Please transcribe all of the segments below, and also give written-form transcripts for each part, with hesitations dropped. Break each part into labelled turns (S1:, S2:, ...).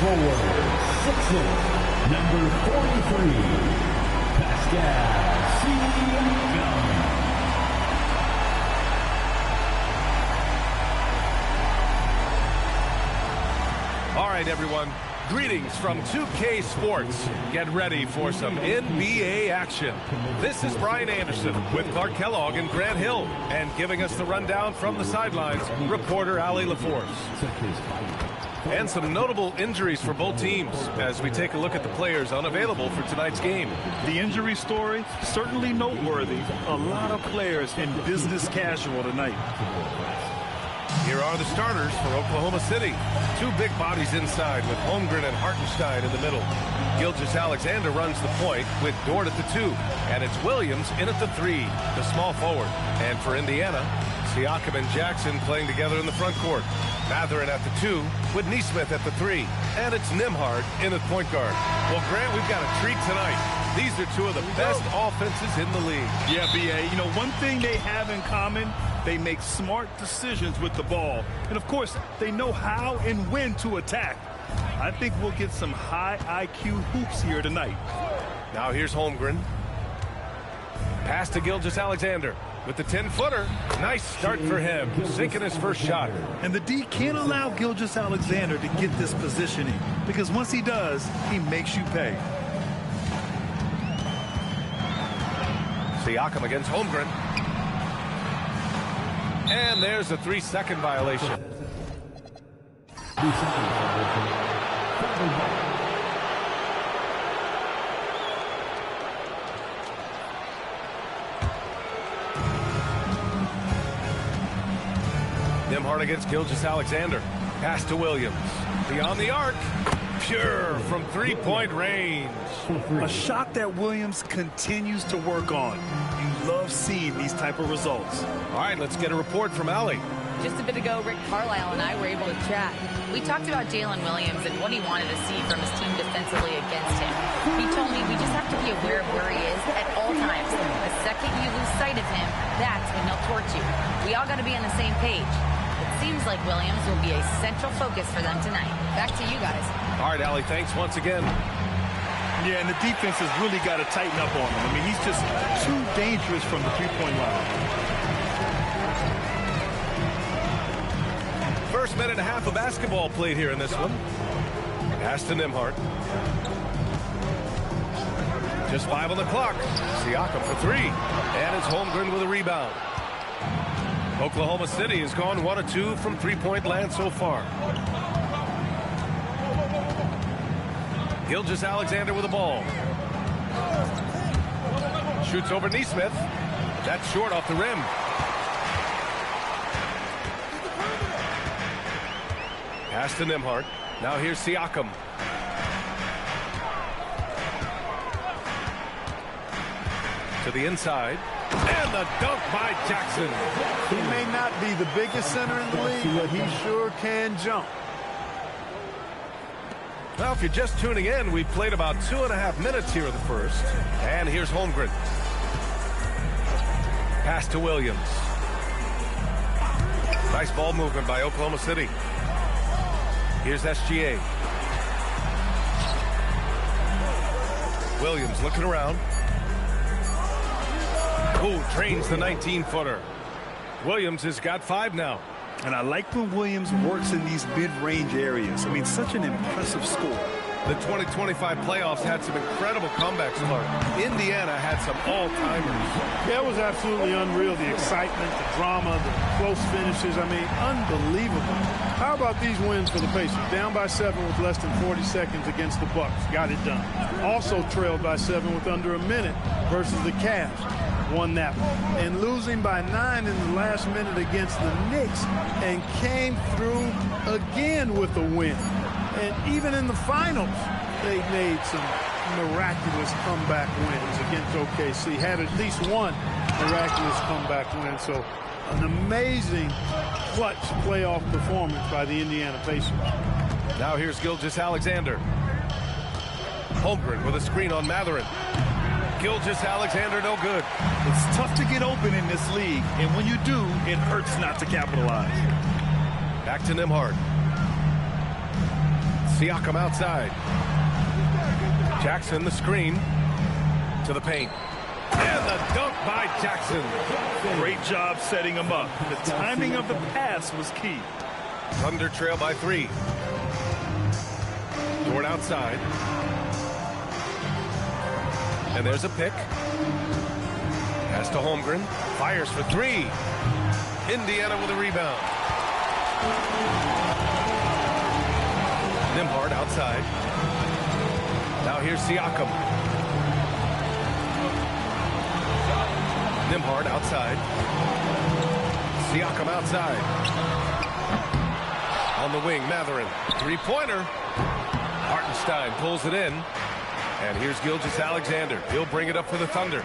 S1: Forward, 6'6", number 43, Pascal Siakam.
S2: All right, everyone. Greetings from 2K Sports. Get ready for some NBA action. This is Brian Anderson with Clark Kellogg and Grant Hill. And giving us the rundown from the sidelines, reporter Allie LaForce. And some notable injuries for both teams as we take a look at the players unavailable for tonight's game.
S3: The injury story, certainly noteworthy. A lot of players in business casual tonight.
S2: Here are the starters for Oklahoma City. Two big bodies inside with Holmgren and Hartenstein in the middle. Gilgeous-Alexander runs the point with Dort at the 2. And it's Williams in at the 3, the small forward. And for Indiana, Siakam and Jackson playing together in the front court. Mathurin at the 2 with Nesmith at the 3. And it's Nembhard in at point guard. Well, Grant, we've got a treat tonight. These are two of the best offenses in the league.
S3: Yeah, B.A., you know, one thing they have in common, they make smart decisions with the ball. And, of course, they know how and when to attack. I think we'll get some high IQ hoops here tonight.
S2: Now here's Holmgren. Pass to Gilgeous-Alexander with the 10-footer. Nice start for him, sinking his first shot.
S3: And the D can't allow Gilgeous-Alexander to get this positioning, because once he does, he makes you pay.
S2: Siakam against Holmgren. And there's a 3-second violation. Nembhard against Gilgeous-Alexander. Pass to Williams. Beyond the arc. Pure from three-point range.
S3: A shot that Williams continues to work on. You love seeing these type of results.
S2: All right, let's get a report from Allie.
S4: Just a bit ago, Rick Carlisle and I were able to chat. We talked about Jalen Williams and what he wanted to see from his team defensively against him. He told me we just have to be aware of where he is at all times. The second you lose sight of him, that's when he'll torch you. We all got to be on the same page. It seems like Williams will be a central focus for them tonight. Back to you guys.
S2: All right, Allie, thanks once again.
S3: Yeah, and the defense has really got to tighten up on him. I mean, he's just too dangerous from the three-point line.
S2: First minute and a half of basketball played here in this one. Pass to Nembhard. Just 5 on the clock. Siakam for 3. And it's Holmgren with a rebound. Oklahoma City has gone 1 of 2 from three-point land so far. Gilgeous-Alexander with the ball. Shoots over Nesmith. That's short off the rim. Pass to Nembhard. Now here's Siakam. To the inside. And the dunk by Jackson.
S5: He may not be the biggest center in the league, but he sure can jump.
S2: Well, if you're just tuning in, we've played about 2.5 minutes here in the first. And here's Holmgren. Pass to Williams. Nice ball movement by Oklahoma City. Here's SGA. Williams looking around. Oh, trains the 19-footer. Williams has got 5 now.
S3: And I like when Williams works in these mid-range areas. I mean, such an impressive score.
S2: The 2025 playoffs had some incredible comebacks, Clark. Indiana had some all-timers.
S5: That was absolutely unreal. The excitement, the drama, the close finishes. I mean, unbelievable. How about these wins for the Pacers? Down by 7 with less than 40 seconds against the Bucks. Got it done. Also trailed by 7 with under a minute versus the Cavs. Won that one. And losing by 9 in the last minute against the Knicks and came through again with a win. And even in the finals, they made some miraculous comeback wins against OKC. Had at least one miraculous comeback win. So an amazing clutch playoff performance by the Indiana Pacers.
S2: Now here's Gilgeous-Alexander. Holmgren with a screen on Mathurin. Gilgeous-Alexander no good.
S3: It's tough to get open in this league, and when you do, it hurts not to capitalize.
S2: Back to Nembhard. Siakam outside. Jackson the screen to the paint. And the dunk by Jackson.
S3: Great job setting him up. The timing of the pass was key.
S2: Thunder trail by 3. Dort outside. And there's a pick. Pass to Holmgren. Fires for 3. Indiana with a rebound. Nembhard outside. Now here's Siakam. Nembhard outside. Siakam outside. On the wing, Mathurin. Three-pointer. Hartenstein pulls it in. And here's Gilgeous-Alexander. He'll bring it up for the Thunder.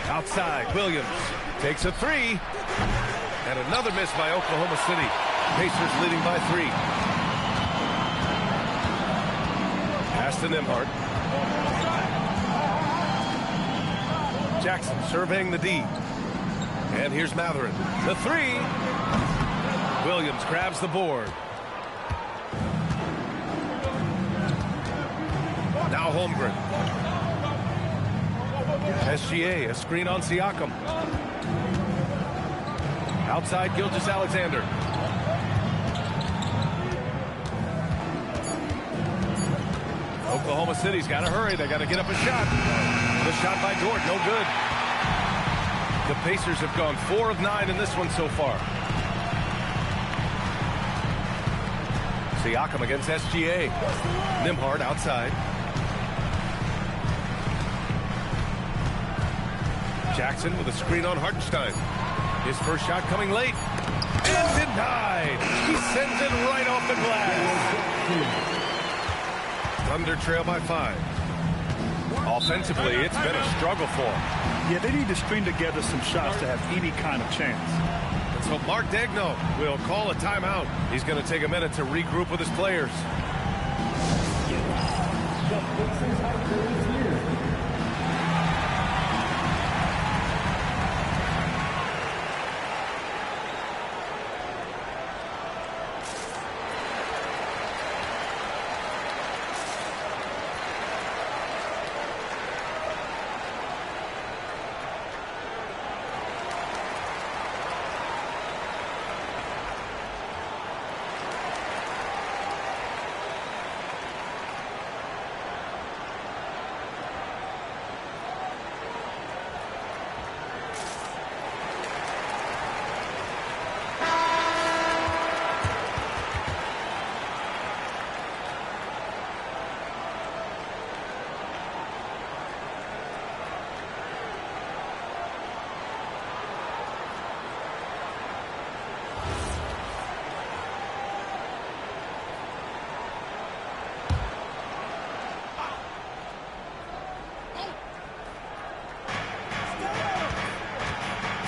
S2: Outside, Williams takes a 3. And another miss by Oklahoma City. Pacers leading by 3. Pass to Nembhard. Jackson surveying the D. And here's Mathurin. The 3. Williams grabs the board. Now Holmgren. SGA, a screen on Siakam. Outside, Gilgeous-Alexander. Oklahoma City's got to hurry. They got to get up a shot. The shot by Dort, no good. The Pacers have gone 4 of 9 in this one so far. Siakam against SGA. Nembhard outside. Jackson with a screen on Hartenstein. His first shot coming late. And denied. He sends it right off the glass. Thunder trail by 5. Offensively, it's been a struggle for them.
S3: Yeah, they need to string together some shots to have any kind of chance.
S2: And so Mark Daigneault will call a timeout. He's going to take a minute to regroup with his players.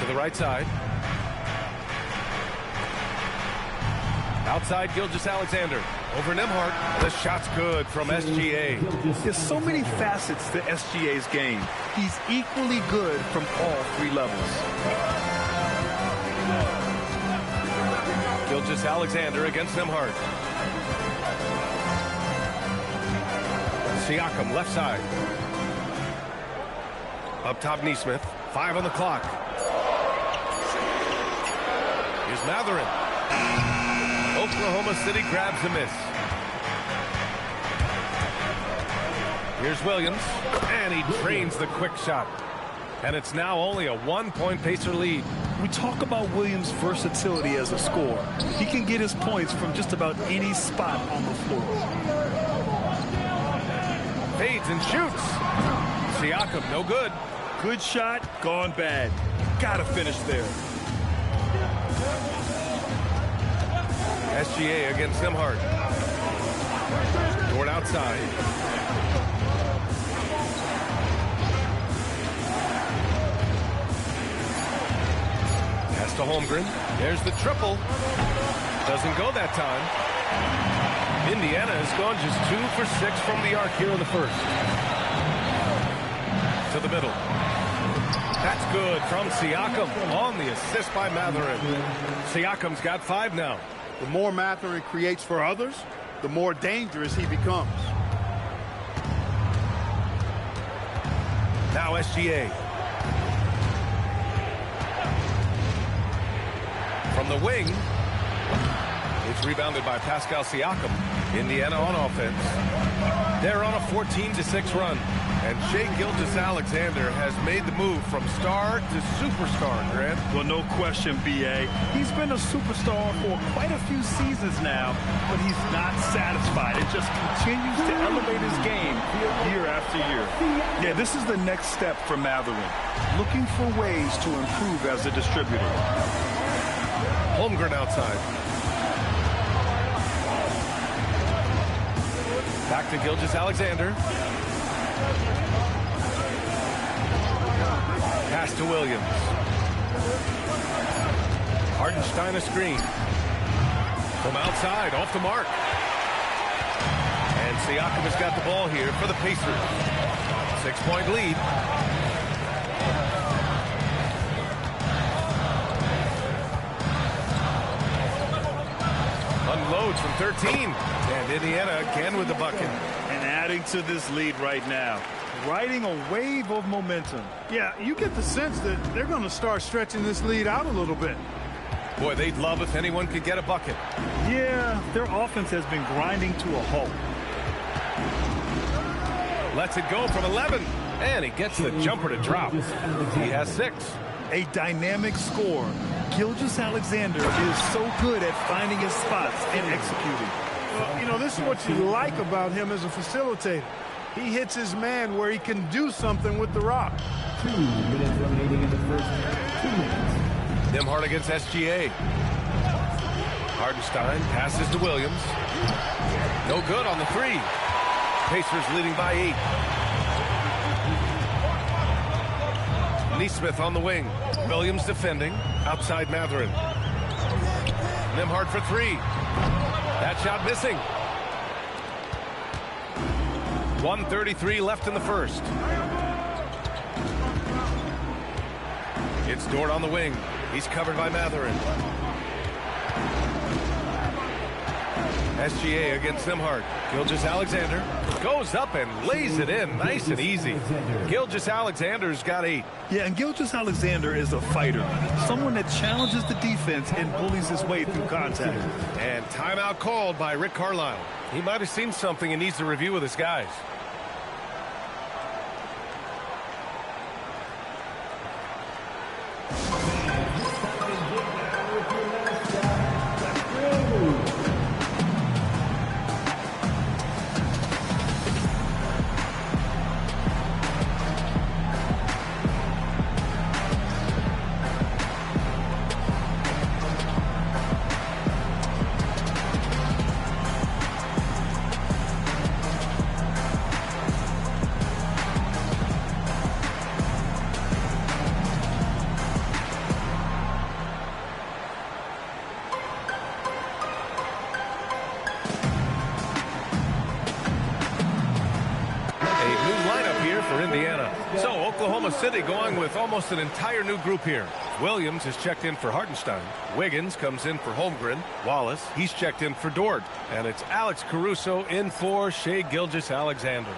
S2: To the right side. Outside, Gilgeous-Alexander. Over Nembhard. The shot's good from SGA.
S3: There's so many facets to SGA's game. He's equally good from all 3 levels.
S2: Gilgeous-Alexander against Nembhard. Siakam, left side. Up top, Nesmith. 5 on the clock. Here's Mathurin. Oklahoma City grabs a miss. Here's Williams. And he drains the quick shot. And it's now only a 1-point Pacer lead.
S3: We talk about Williams' versatility as a scorer. He can get his points from just about any spot on the floor.
S2: Fades and shoots. Siakam, no good.
S3: Good shot, gone bad. Gotta finish there.
S2: SGA against Nembhard. Dort outside. Pass to Holmgren. There's the triple. Doesn't go that time. Indiana has gone just 2 for 6 from the arc here in the first. To the middle. That's good from Siakam on the assist by Mathurin. Siakam's got 5 now.
S5: The more Mathurin creates for others, the more dangerous he becomes.
S2: Now SGA. From the wing. It's rebounded by Pascal Siakam. Indiana on offense. They're on a 14-6 run. And Shai Gilgeous-Alexander has made the move from star to superstar, Grant.
S3: Well, no question, B.A. He's been a superstar for quite a few seasons now, but he's not satisfied. It just continues to elevate his game year after year. Yeah, this is the next step for Mathurin, looking for ways to improve as a distributor.
S2: Holmgren outside. Back to Gilgeous-Alexander. Pass to Williams. Hartenstein a screen. From outside, off the mark. And Siakam has got the ball here for the Pacers. 6-point lead. Unloads from 13. And Indiana again with the bucket.
S3: And adding to this lead right now, riding a wave of momentum.
S5: Yeah, you get the sense that they're going to start stretching this lead out a little bit.
S2: Boy, they'd love if anyone could get a bucket.
S3: Yeah, their offense has been grinding to a halt.
S2: Lets it go from 11. And he gets the jumper to drop. He has 6.
S3: A dynamic scorer. Gilgeous-Alexander is so good at finding his spots and executing.
S5: Well, you know, this is what you like about him as a facilitator. He hits his man where he can do something with the rock.
S1: 2 minutes remaining in the first 2 minutes.
S2: Nembhard against SGA. Hartenstein passes to Williams. No good on the 3. Pacers leading by 8. Nesmith on the wing. Williams defending. Outside Mathurin. Nembhard for 3. That shot missing. 1:33 left in the first. It's Dort on the wing. He's covered by Mathurin. SGA against Nembhard. Gilgeous-Alexander goes up and lays it in nice and easy. Gilgeous-Alexander's got 8.
S3: Yeah, and Gilgeous-Alexander is a fighter. Someone that challenges the defense and bullies his way through contact.
S2: And timeout called by Rick Carlisle. He might have seen something and needs to review with his guys. City going with almost an entire new group here. Williams is checked in for Hartenstein. Wiggins comes in for Holmgren. Wallace, he's checked in for Dort. And it's Alex Caruso in for Shai Gilgeous-Alexander.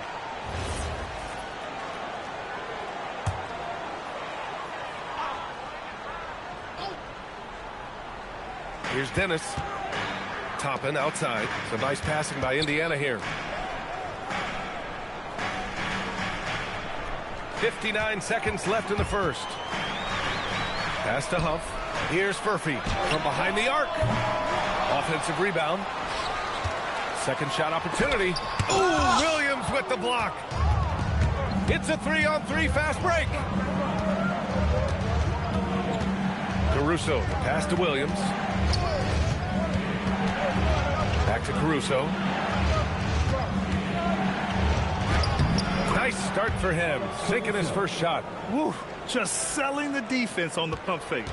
S2: Here's Dennis. Toppin outside. Some nice passing by Indiana here. 59 seconds left in the first. Pass to Huff. Here's Furphy from behind the arc. Offensive rebound. Second shot opportunity. Ooh, Williams with the block. It's a 3-on-3 fast break. Caruso, pass to Williams. Back to Caruso. Nice start for him, sinking his first shot.
S3: Woo, just selling the defense on the pump fake.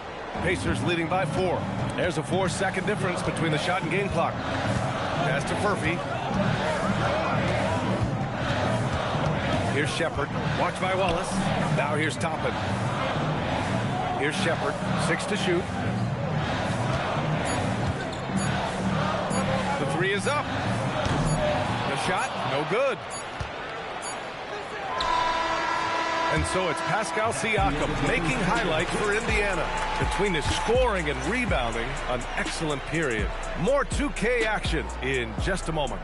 S2: Pacers leading by 4. There's a 4-second difference between the shot and game clock. Pass to Furphy. Here's Shepard. Watch by Wallace. Now here's Toppin. Here's Shepard. 6 to shoot. three is up. The shot, no good. And so it's Pascal Siakam making highlights for Indiana. Between his scoring and rebounding, an excellent period. More 2K action in just a moment.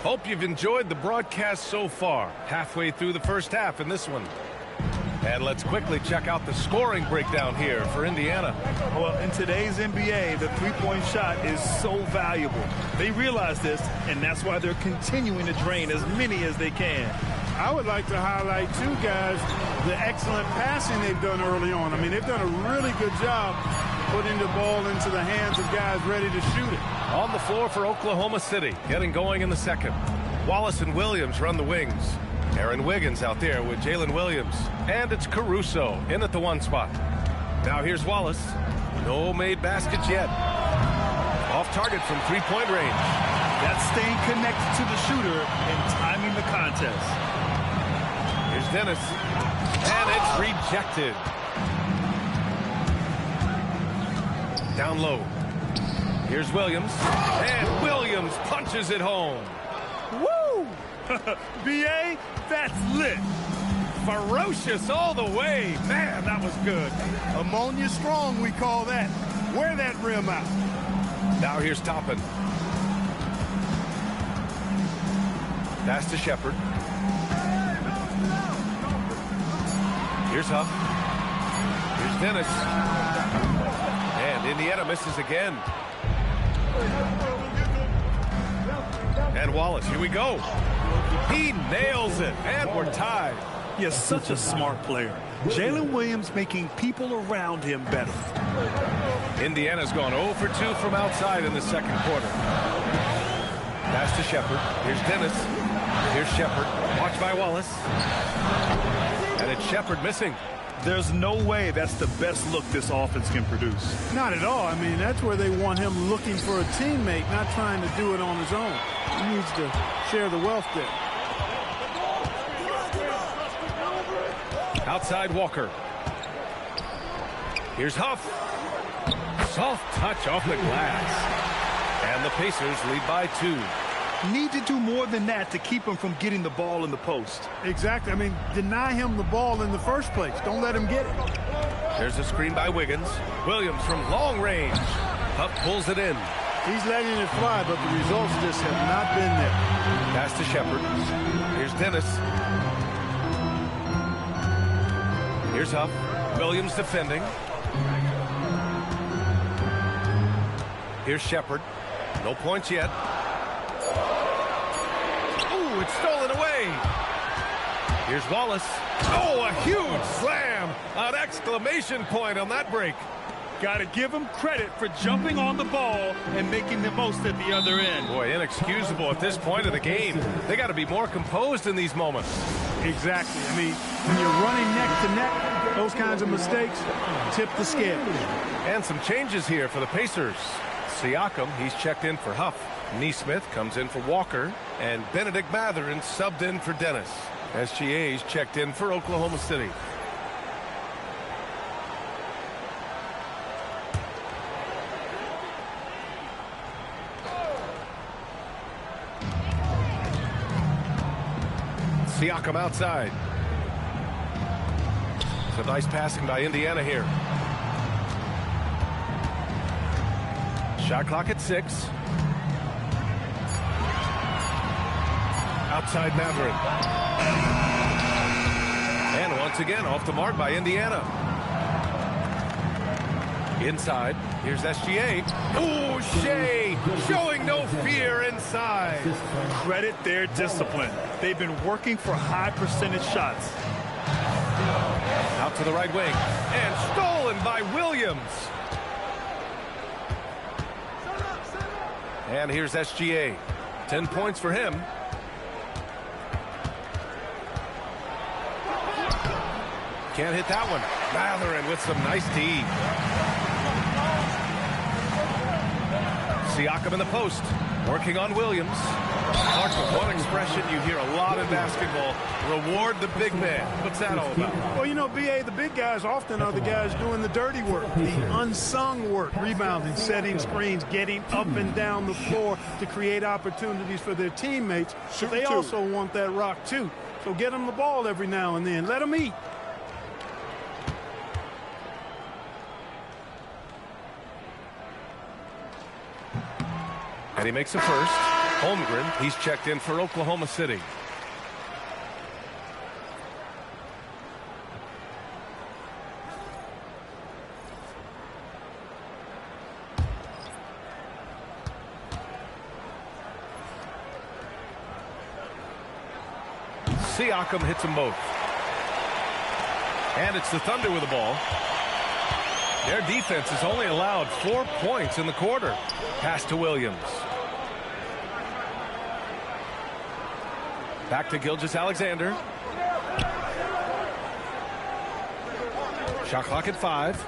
S2: Hope you've enjoyed the broadcast so far. Halfway through the first half in this one. And let's quickly check out the scoring breakdown here for Indiana.
S3: Well, in today's NBA, the three-point shot is so valuable. They realize this, and that's why they're continuing to drain as many as they can.
S5: I would like to highlight, too, guys, the excellent passing they've done early on. I mean, they've done a really good job putting the ball into the hands of guys ready to shoot it.
S2: On the floor for Oklahoma City, getting going in the second. Wallace and Williams run the wings. Aaron Wiggins out there with Jalen Williams. And it's Caruso in at the one spot. Now here's Wallace. No made baskets yet. Off target from three-point range.
S3: That's staying connected to the shooter and timing the contest.
S2: Here's Dennis. And it's rejected. Down low. Here's Williams. And Williams punches it home.
S3: Woo! B.A., that's lit.
S2: Ferocious all the way. Man, that was good.
S5: Ammonia strong, we call that. Wear that rim out.
S2: Now here's Toppin. Pass to Shepard. Here's Huff. Here's Dennis. And Indiana misses again. And Wallace, here we go. He nails it, and we're tied.
S3: He is such a smart player. Jalen Williams making people around him better.
S2: Indiana's gone 0 for 2 from outside in the second quarter. Pass to Shepard. Here's Dennis. Here's Shepard. Watched by Wallace. And it's Shepard missing.
S3: There's no way that's the best look this offense can produce.
S5: Not at all. I mean, that's where they want him looking for a teammate, not trying to do it on his own. He needs to share the wealth there.
S2: Outside Walker. Here's Huff. Soft touch off the glass. And the Pacers lead by 2.
S3: Need to do more than that to keep him from getting the ball in the post.
S5: Exactly. I mean, deny him the ball in the first place. Don't let him get it.
S2: There's a screen by Wiggins. Williams from long range. Huff pulls it in.
S5: He's letting it fly, but the results just have not been there.
S2: Pass to Shepard. Here's Dennis. Here's Huff. Williams defending. Here's Shepard. No points yet. Ooh, it's stolen away. Here's Wallace. Oh, a huge slam. An exclamation point on that break.
S3: Got to give him credit for jumping on the ball and making the most at the other end.
S2: Boy, inexcusable at this point of the game. They got to be more composed in these moments.
S5: Exactly. I mean, when you're running neck to neck, those kinds of mistakes tip the scale.
S2: And some changes here for the Pacers. Siakam, he's checked in for Huff. Neesmith comes in for Walker. And Benedict Mathurin subbed in for Dennis. SGA's checked in for Oklahoma City. Siakam outside. Some nice passing by Indiana here. Shot clock at 6. Outside Mathurin. And once again off the mark by Indiana. Inside. Here's SGA. Ooh, Shea showing no fear inside.
S3: Credit their discipline. They've been working for high percentage shots.
S2: Out to the right wing. And stolen by Williams. And here's SGA. 10 points for him. Can't hit that one. Mathurin with some nice D. Siakam in the post, working on Williams. Clark, with one expression you hear a lot in basketball: reward the big man. What's that all about?
S5: Well, you know, B.A., the big guys often are the guys doing the dirty work, the unsung work, rebounding, setting screens, getting up and down the floor to create opportunities for their teammates. But they also want that rock, too. So get them the ball every now and then. Let them eat.
S2: And he makes a first. Holmgren, he's checked in for Oklahoma City. Siakam hits them both. And it's the Thunder with the ball. Their defense has only allowed 4 points in the quarter. Pass to Williams. Back to Gilgeous-Alexander. Shot clock at 5.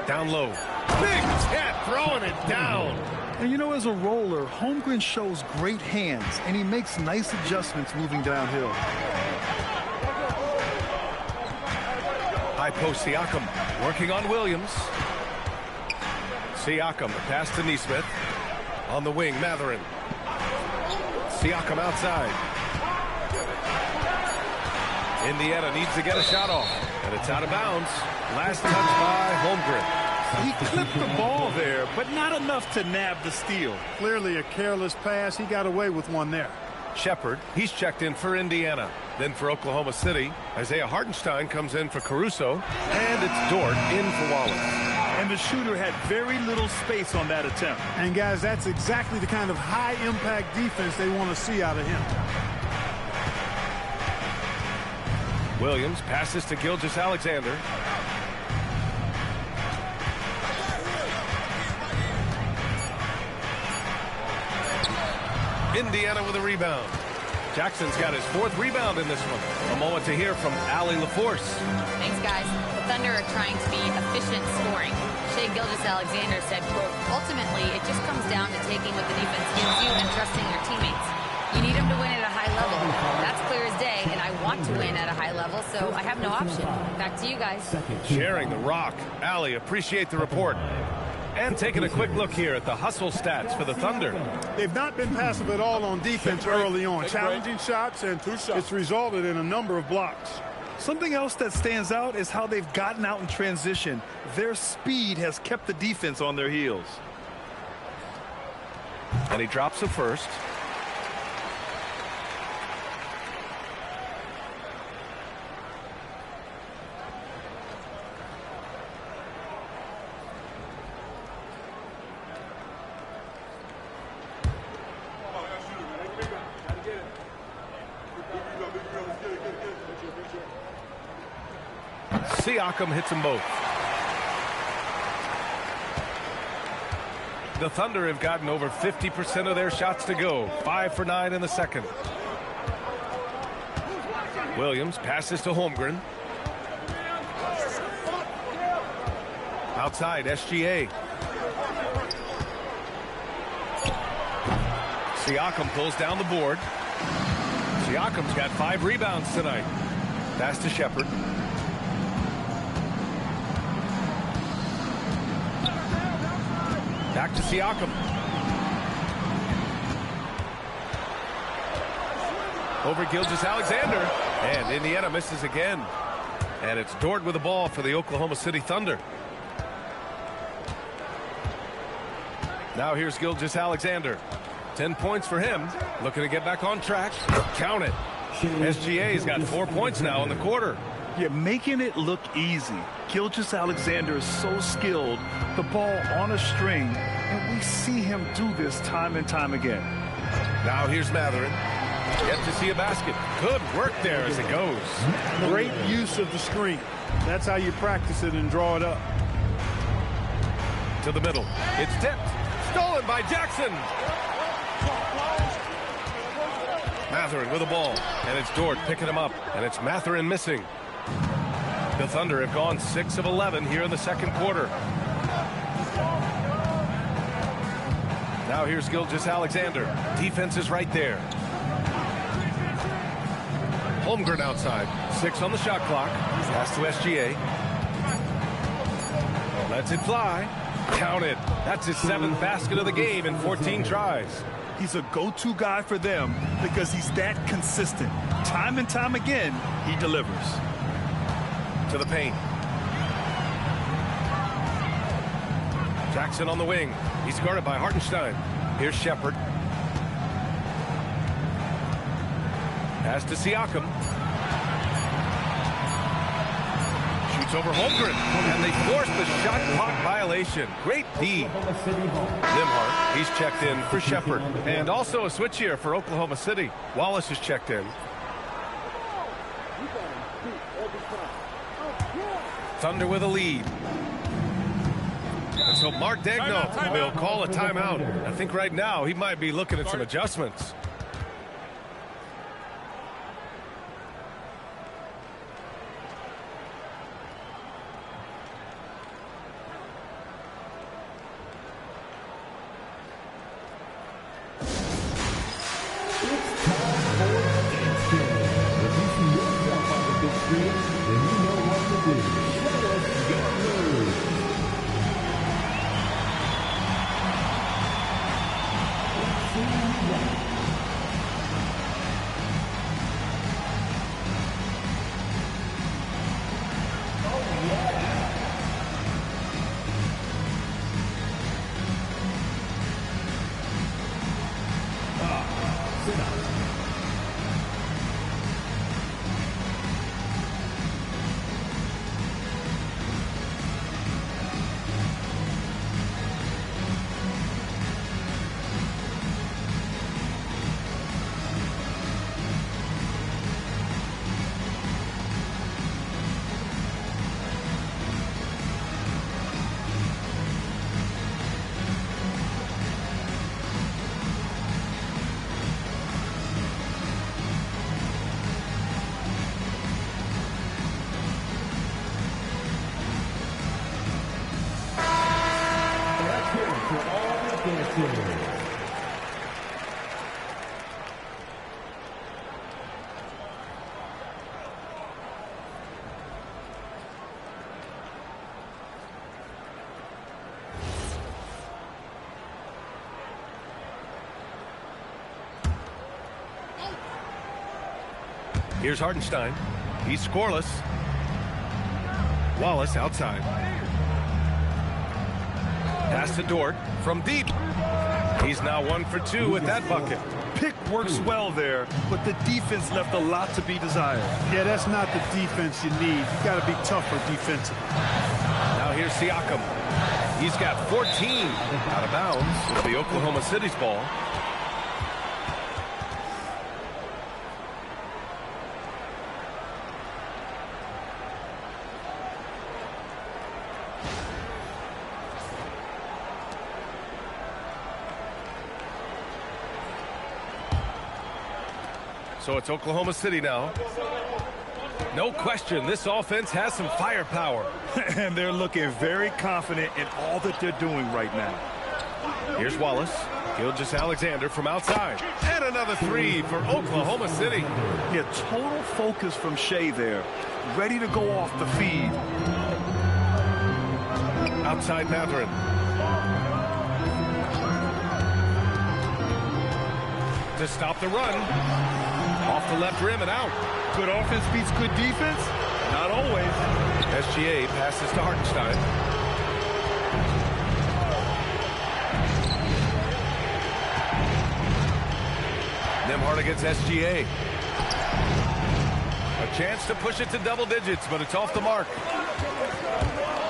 S2: Down low. Big tap, throwing it down.
S6: And you know, as a roller, Holmgren shows great hands, and he makes nice adjustments moving downhill.
S2: High post Siakam, working on Williams. Siakam, pass to Nesmith. On the wing, Mathurin. Siakam outside. Indiana needs to get a shot off, and it's out of bounds. Last touch by Holmgren.
S3: He clipped the ball there, but not enough to nab the steal.
S5: Clearly a careless pass. He got away with one there.
S2: Shepard, he's checked in for Indiana. Then for Oklahoma City, Isaiah Hartenstein comes in for Caruso, and it's Dort in for Wallace.
S3: And the shooter had very little space on that attempt.
S5: And, guys, that's exactly the kind of high-impact defense they want to see out of him.
S2: Williams passes to Gilgeous-Alexander. Indiana with a rebound. Jackson's got his 4th rebound in this one. A moment to hear from Allie LaForce.
S4: Thanks, guys. The Thunder are trying to be efficient scoring. Shai Gilgeous-Alexander said, quote, ultimately, it just comes down to taking what the defense gives you and trusting your teammates. You need them to win at a high level. That's clear as day, and I want to win at a high level, so I have no option. Back to you guys.
S2: Sharing the rock. Allie, appreciate the report. And taking a quick look here at the hustle stats for the Thunder.
S5: They've not been passive at all on defense early on. Challenging shots, and it's resulted in a number of blocks.
S3: Something else that stands out is how they've gotten out in transition. Their speed has kept the defense on their heels.
S2: And he drops the first. Siakam hits them both. The Thunder have gotten over 50% of their shots to go. 5 for 9 in the second. Williams passes to Holmgren. Outside, SGA. Siakam pulls down the board. Siakam's got 5 rebounds tonight. Pass to Shepard. Back to Siakam. Over Gilgeous-Alexander. And Indiana misses again. And it's Dort with the ball for the Oklahoma City Thunder. Now here's Gilgeous-Alexander. 10 points for him. Looking to get back on track. Count it. SGA's got 4 points now in the quarter.
S3: Yeah, making it look easy. Gilgeous-Alexander is so skilled. The ball on a string, and we see him do this time and time again.
S2: Now here's Mathurin. Yet to see a basket. Good work there as it goes.
S5: Great use of the screen. That's how you practice it and draw it up.
S2: To the middle. It's tipped. Stolen by Jackson. Mathurin with the ball. And it's Dort picking him up. And it's Mathurin missing. The Thunder have gone 6 of 11 here in the second quarter. Now here's Gilgeous-Alexander. Defense is right there. Holmgren outside. 6 on the shot clock. Pass to SGA. Lets it fly. Counted. That's his 7th basket of the game in 14 tries.
S3: He's a go-to guy for them because he's that consistent. Time and time again, he delivers.
S2: To the paint. Jackson on the wing. He's guarded by Hartenstein. Here's Shepherd. Pass to Siakam. Shoots over Holmgren. And they force the shot clock violation. Great D. Nembhard, he's checked in for Shepherd. And also a switch here for Oklahoma City. Wallace is checked in. Thunder with a lead. And so Mark Daigneault will call a timeout. I think right now he might be looking at some adjustments. Here's Hartenstein. He's scoreless. Wallace outside. Pass to Dort from deep. He's now 1 for 2 with that bucket.
S3: Pick works well there, but the defense left a lot to be desired.
S5: Yeah, that's not the defense you need. You got to be tougher defensively.
S2: Now here's Siakam. He's got 14 out of bounds with the Oklahoma City's ball. So it's Oklahoma City now. No question, this offense has some firepower.
S3: And they're looking very confident in all that they're doing right now.
S2: Here's Wallace. Gilgeous-Alexander from outside. And another 3 for Oklahoma City.
S3: Yeah, total focus from Shea there. Ready to go off the feed.
S2: Outside Mathurin. To stop the run. Off the left rim and out.
S3: Good offense beats good defense? Not always.
S2: SGA passes to Hartenstein. Nembhard against SGA. A chance to push it to double digits, but it's off the mark.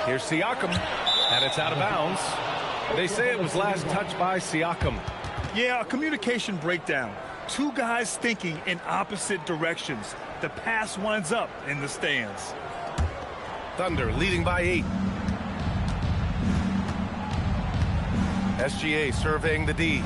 S2: Here's Siakam, and it's out of bounds. They say it was last touched by Siakam.
S3: Yeah, a communication breakdown. Two guys thinking in opposite directions. The pass winds up in the stands.
S2: Thunder leading by 8. SGA surveying the D.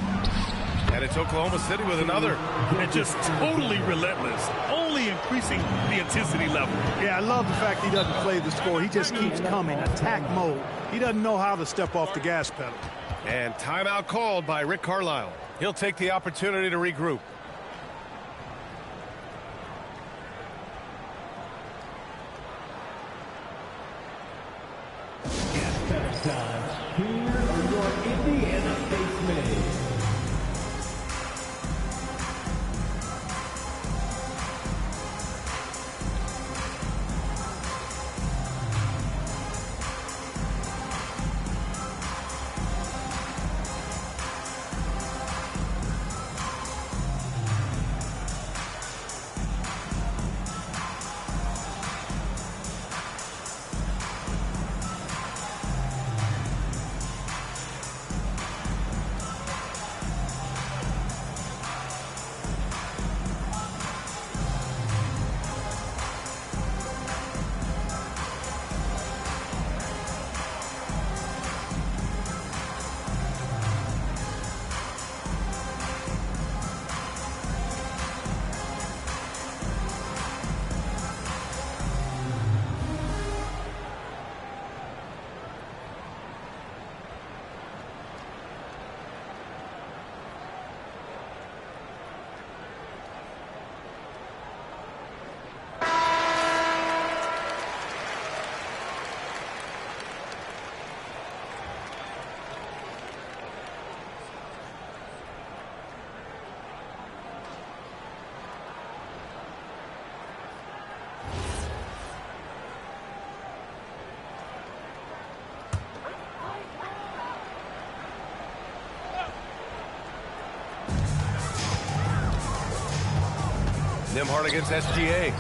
S2: And it's Oklahoma City with another.
S3: And just totally relentless, only increasing the intensity level.
S5: Yeah, I love the fact he doesn't play the score. He just keeps coming, attack mode. He doesn't know how to step off the gas pedal.
S2: And timeout called by Rick Carlisle. He'll take the opportunity to regroup.
S1: Here are your Indiana basemen.
S2: Nembhard against SGA.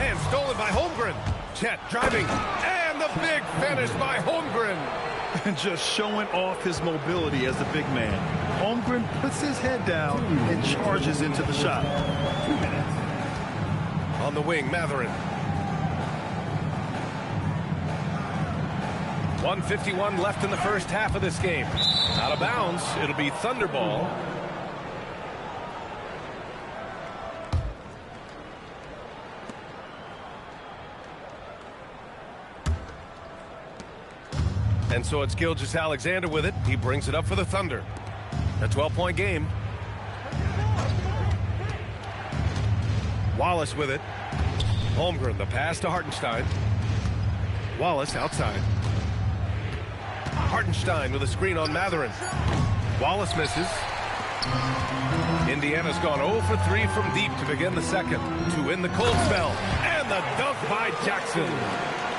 S2: And stolen by Holmgren. Chet driving. And the big finish by Holmgren.
S3: And just showing off his mobility as a big man. Holmgren puts his head down and charges into the shot.
S1: 2 minutes.
S2: On the wing, Matherin. 1:51 left in the first half of this game. Out of bounds, it'll be Thunderball. And so it's Gilgeous-Alexander with it. He brings it up for the Thunder. A 12-point game. Wallace with it. Holmgren, the pass to Hartenstein. Wallace outside. Hartenstein with a screen on Matherin. Wallace misses. Indiana's gone 0 for 3 from deep to begin the second. To win the cold spell. And the dunk by Jackson.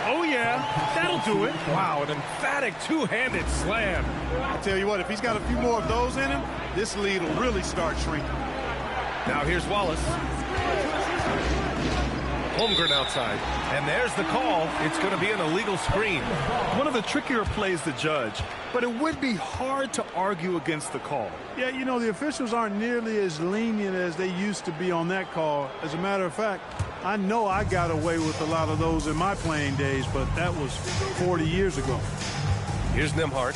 S3: Oh, yeah, that'll do it.
S2: Wow, an emphatic two-handed slam.
S5: I tell you what, if he's got a few more of those in him, this lead will really start shrinking.
S2: Now here's Wallace. Holmgren outside. And there's the call. It's going to be an illegal screen.
S3: One of the trickier plays to judge, but it would be hard to argue against the call.
S5: Yeah, you know, the officials aren't nearly as lenient as they used to be on that call. As a matter of fact, I know I got away with a lot of those in my playing days, but that was 40 years ago.
S2: Here's Nembhard.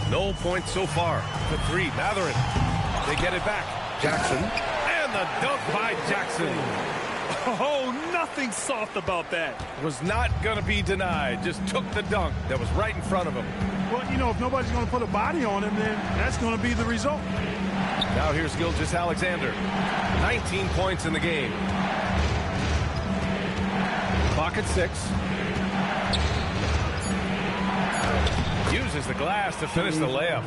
S2: No points so far. For 3, Matherin. They get it back. Jackson. And the dunk by Jackson.
S3: Oh, nothing soft about that.
S2: Was not going to be denied. Just took the dunk that was right in front of him.
S5: Well, you know, if nobody's going to put a body on him, then that's going to be the result.
S2: Now here's Gilgeous-Alexander. 19 points in the game. Clock at 6. Uses the glass to finish the layup.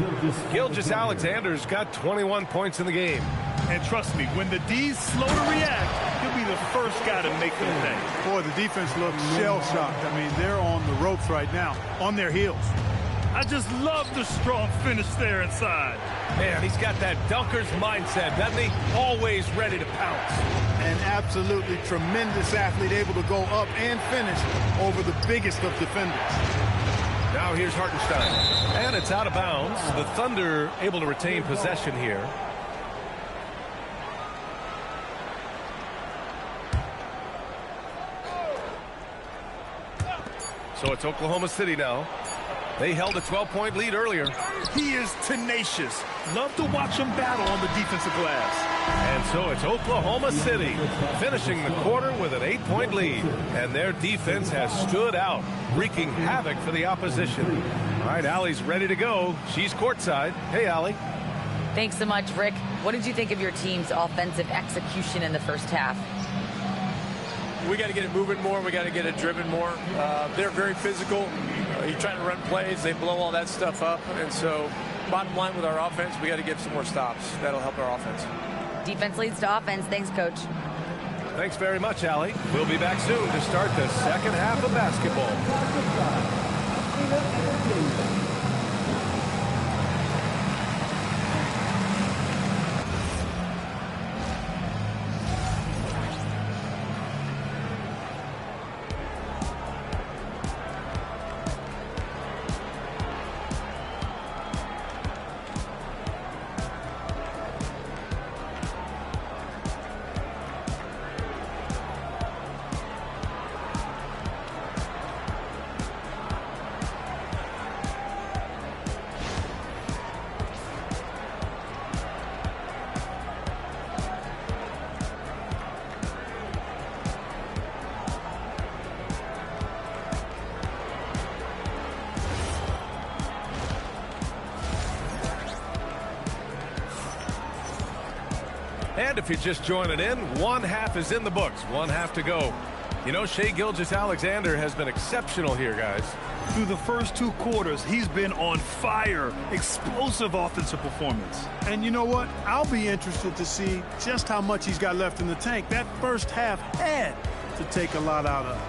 S2: Gilgeous-Alexander's got 21 points in the game.
S3: And trust me, when the D's slow to react, he'll be the first guy to make them pay.
S5: Boy, the defense looks shell-shocked. I mean, they're on the ropes right now, on their heels.
S3: I just love the strong finish there inside.
S2: Man, he's got that dunker's mindset, doesn't he? Always ready to pounce.
S5: An absolutely tremendous athlete, able to go up and finish over the biggest of defenders.
S2: Now here's Hartenstein. And it's out of bounds. The Thunder able to retain possession here. So it's Oklahoma City now. They held a 12-point lead earlier.
S3: He is tenacious. Love to watch him battle on the defensive glass.
S2: And so it's Oklahoma City finishing the quarter with an 8-point lead. And their defense has stood out, wreaking havoc for the opposition. All right, Allie's ready to go. She's courtside. Hey, Allie.
S4: Thanks so much, Rick. What did you think of your team's offensive execution in the first half?
S7: We got to get it moving more. We got to get it driven more. They're very physical. You're trying to run plays. They blow all that stuff up. And so bottom line with our offense, we got to get some more stops. That'll help our offense.
S4: Defense leads to offense. Thanks, Coach.
S2: Thanks very much, Allie. We'll be back soon to start the second half of basketball. And if you're just joining in, one half is in the books. One half to go. You know, Shai Gilgeous-Alexander has been exceptional here, guys.
S3: Through the first 2 quarters, he's been on fire. Explosive offensive performance.
S5: And you know what? I'll be interested to see just how much he's got left in the tank. That first half had to take a lot out of it.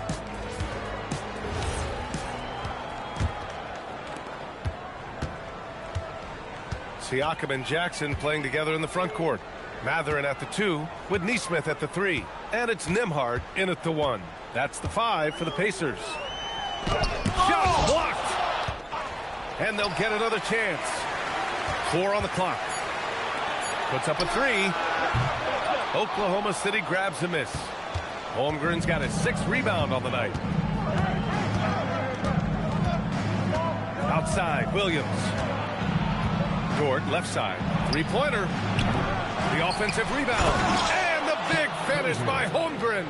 S2: Siakam and Jackson playing together in the front court. Matherin at the 2 with Neesmith at the 3. And it's Nembhard in at the 1. That's the 5 for the Pacers. Shot blocked. And they'll get another chance. 4 on the clock. Puts up a 3. Oklahoma City grabs a miss. Holmgren's got his 6th rebound on the night. Outside, Williams. Dort, left side. 3-pointer. The offensive rebound. And the big finish by Holmgren.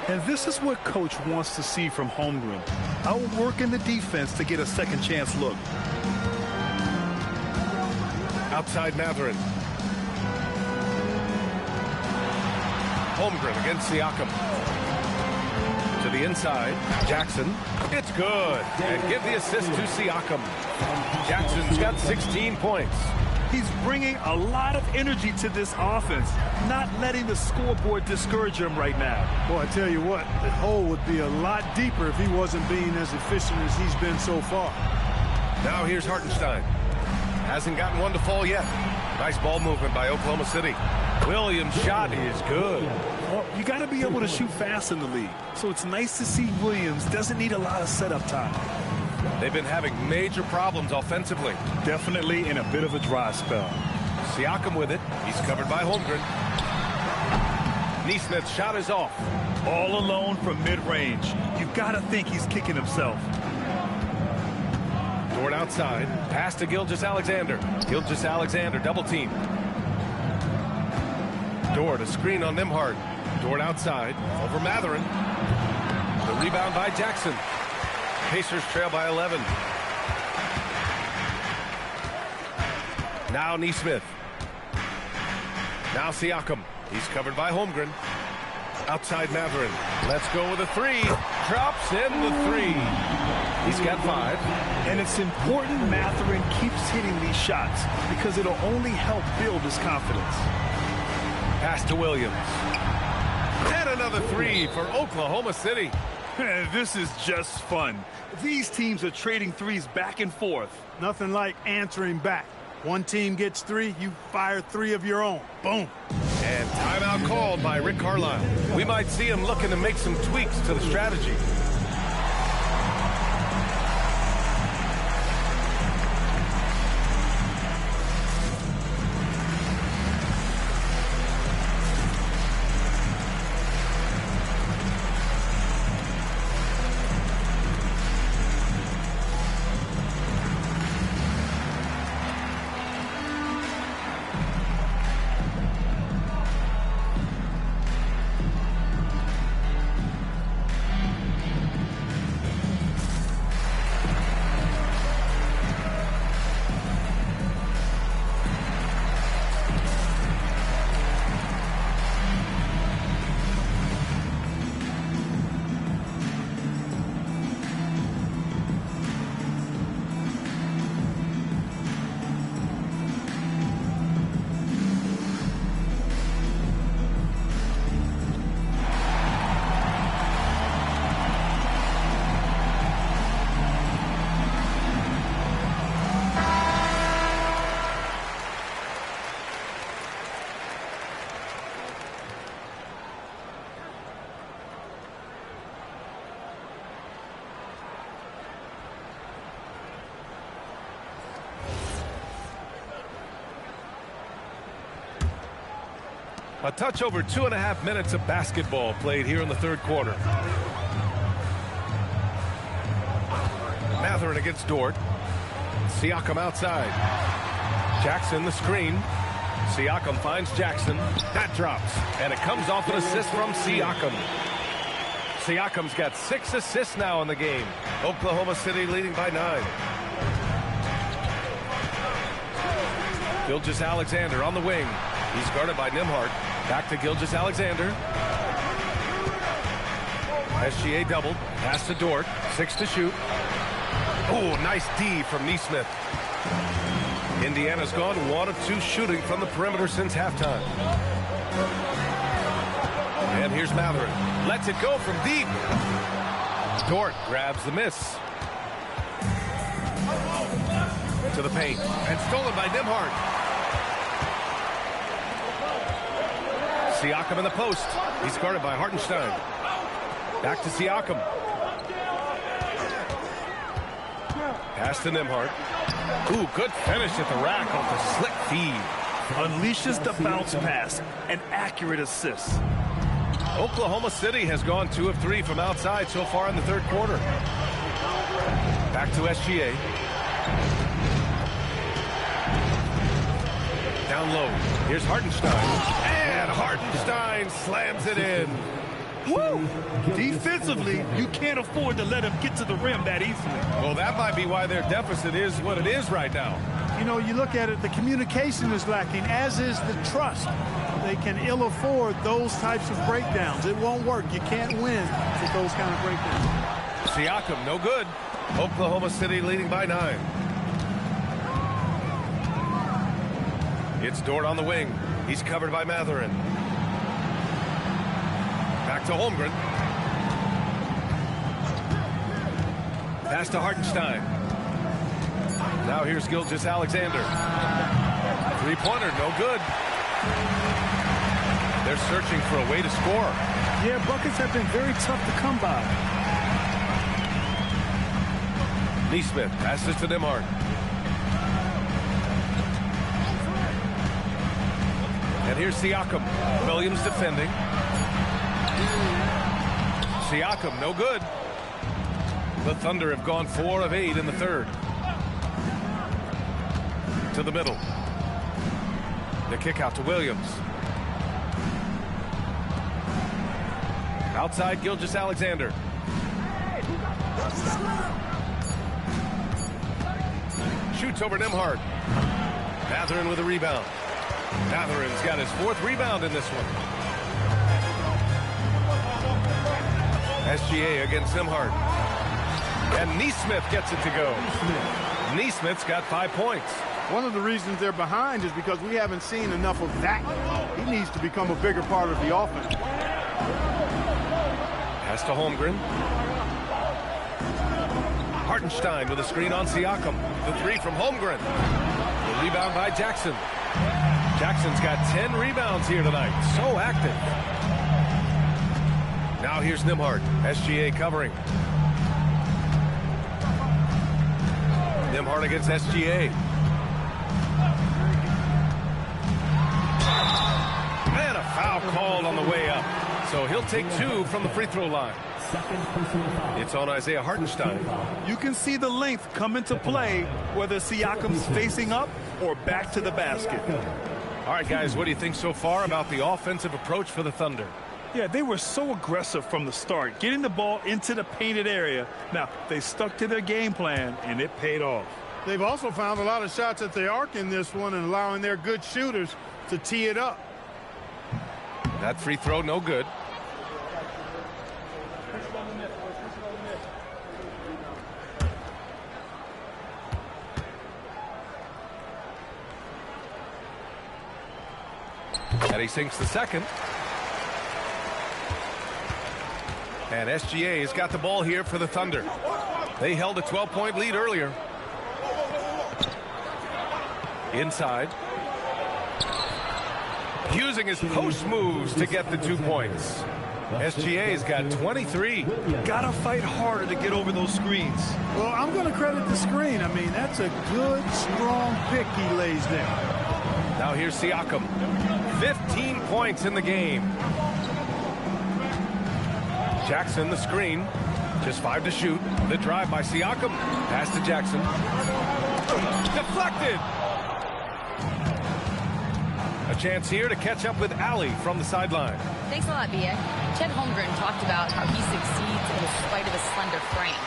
S3: And this is what Coach wants to see from Holmgren. Outworking the defense to get a second chance look.
S2: Outside Matherin. Holmgren against Siakam. To the inside. Jackson. It's good. And give the assist to Siakam. Jackson's got 16 points.
S3: He's bringing a lot of energy to this offense, not letting the scoreboard discourage him right now.
S5: Boy, I tell you what, the hole would be a lot deeper if he wasn't being as efficient as he's been so far.
S2: Now here's Hartenstein. Hasn't gotten one to fall yet. Nice ball movement by Oklahoma City. Williams' shot is good.
S3: Well, you got to be able to shoot fast in the league. So it's nice to see Williams doesn't need a lot of setup time.
S2: They've been having major problems offensively.
S3: Definitely in a bit of a dry spell.
S2: Siakam with it. He's covered by Holmgren. Neesmith's shot is off.
S3: All alone from mid-range. You've got to think he's kicking himself.
S2: Dort outside. Pass to Gilgeous-Alexander. Gilgeous-Alexander double team. Dort, a screen on Nembhard. Dort outside. Over Matherin. The rebound by Jackson. Pacers trail by 11. Now Neesmith. Now Siakam. He's covered by Holmgren. Outside Matherin. Let's go with a 3. Drops in the 3. He's got 5.
S3: And it's important Matherin keeps hitting these shots because it'll only help build his confidence.
S2: Pass to Williams. And another 3 for Oklahoma City.
S3: This is just fun. These teams are trading threes back and forth.
S5: Nothing like answering back. One team gets 3, you fire 3 of your own. Boom.
S2: And timeout called by Rick Carlisle. We might see him looking to make some tweaks to the strategy. A touch over 2.5 minutes of basketball played here in the third quarter. Matherin against Dort. Siakam outside. Jackson the screen. Siakam finds Jackson. That drops. And it comes off an assist from Siakam. Siakam's got 6 assists now in the game. Oklahoma City leading by 9. Gilgeous-Alexander on the wing. He's guarded by Nembhard. Back to Gilgeous-Alexander. SGA doubled. Pass to Dort. 6 to shoot. Oh, nice D from Nesmith. Indiana's gone 1 of 2 shooting from the perimeter since halftime. And here's Matherin. Lets it go from deep. Dort grabs the miss. To the paint. And stolen by Nembhard. Siakam in the post. He's guarded by Hartenstein. Back to Siakam. Pass to Nembhard. Ooh, good finish at the rack off the slick feed.
S3: Unleashes the bounce pass. An accurate assist.
S2: Oklahoma City has gone 2 of 3 from outside so far in the third quarter. Back to SGA. Down low. Here's Hartenstein. And Hartenstein slams it in.
S3: Woo! Defensively, you can't afford to let him get to the rim that easily.
S2: Well, that might be why their deficit is what it is right now.
S5: You know, you look at it, the communication is lacking, as is the trust. They can ill afford those types of breakdowns. It won't work. You can't win with those kind of breakdowns.
S2: Siakam, no good. Oklahoma City leading by 9. It's Dort on the wing. He's covered by Matherin. Back to Holmgren. Pass to Hartenstein. Now here's Gilgeous-Alexander. Three-pointer, no good. They're searching for a way to score.
S5: Yeah, buckets have been very tough to come by.
S2: Nesmith passes to Nembhard. And here's Siakam. Williams defending. Siakam, no good. The Thunder have gone 4 of 8 in the third. To the middle. The kick out to Williams. Outside Gilgeous-Alexander. Shoots over Nembhard. Matherin with a rebound. Matherin's got his 4th rebound in this one. SGA against Nembhard. And Nesmith gets it to go. Nesmith's got 5 points.
S5: One of the reasons they're behind is because we haven't seen enough of that. He needs to become a bigger part of the offense.
S2: Pass to Holmgren. Hartenstein with a screen on Siakam. The 3 from Holmgren. The rebound by Jackson. Jackson's got 10 rebounds here tonight. So active. Now here's Nembhard. SGA covering. Nembhard against SGA. And a foul called on the way up. So he'll take 2 from the free throw line. It's on Isaiah Hartenstein.
S3: You can see the length come into play, whether Siakam's facing up or back to the basket.
S2: All right, guys, what do you think so far about the offensive approach for the Thunder?
S3: Yeah, they were so aggressive from the start, getting the ball into the painted area. Now, they stuck to their game plan, and it paid off.
S5: They've also found a lot of shots at the arc in this one and allowing their good shooters to tee it up.
S2: That free throw, no good. And he sinks the second. And SGA has got the ball here for the Thunder. They held a 12-point lead earlier. Inside. Using his post moves to get the 2 points. SGA's got 23.
S3: Gotta fight harder to get over those screens.
S5: Well, I'm going to credit the screen. I mean, that's a good, strong pick he lays there.
S2: Now here's Siakam. 15 points in the game. Jackson, the screen. Just 5 to shoot. The drive by Siakam. Pass to Jackson. Deflected. A chance here to catch up with Allie from the sideline.
S4: Thanks a lot, B.A. Chet Holmgren talked about how he succeeds in spite of his slender frame.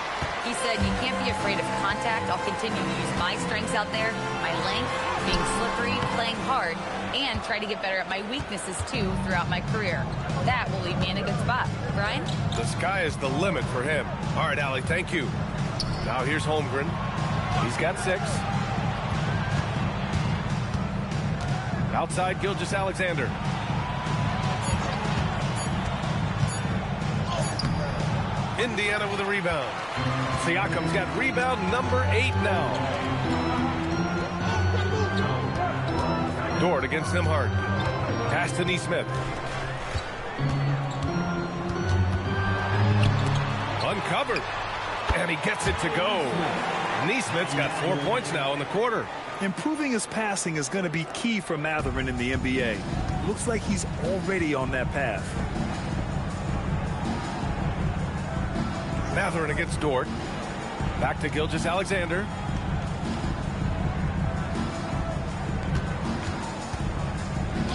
S4: He said, you can't be afraid of contact. I'll continue to use my strengths out there, my length, being slippery, playing hard, and try to get better at my weaknesses, too, throughout my career. That will leave me in a good spot. Brian?
S2: The sky is the limit for him. All right, Allie, thank you. Now here's Holmgren. He's got 6. Outside, Gilgeous-Alexander. Indiana with a rebound. Siakam's got rebound number 8 now. Dort against Nembhard. Pass to Nesmith. Uncovered. And he gets it to go. Nesmith's got 4 points now in the quarter.
S3: Improving his passing is going to be key for Mathurin in the NBA. Looks like he's already on that path.
S2: Mathurin against Dort. Back to Gilgeous-Alexander.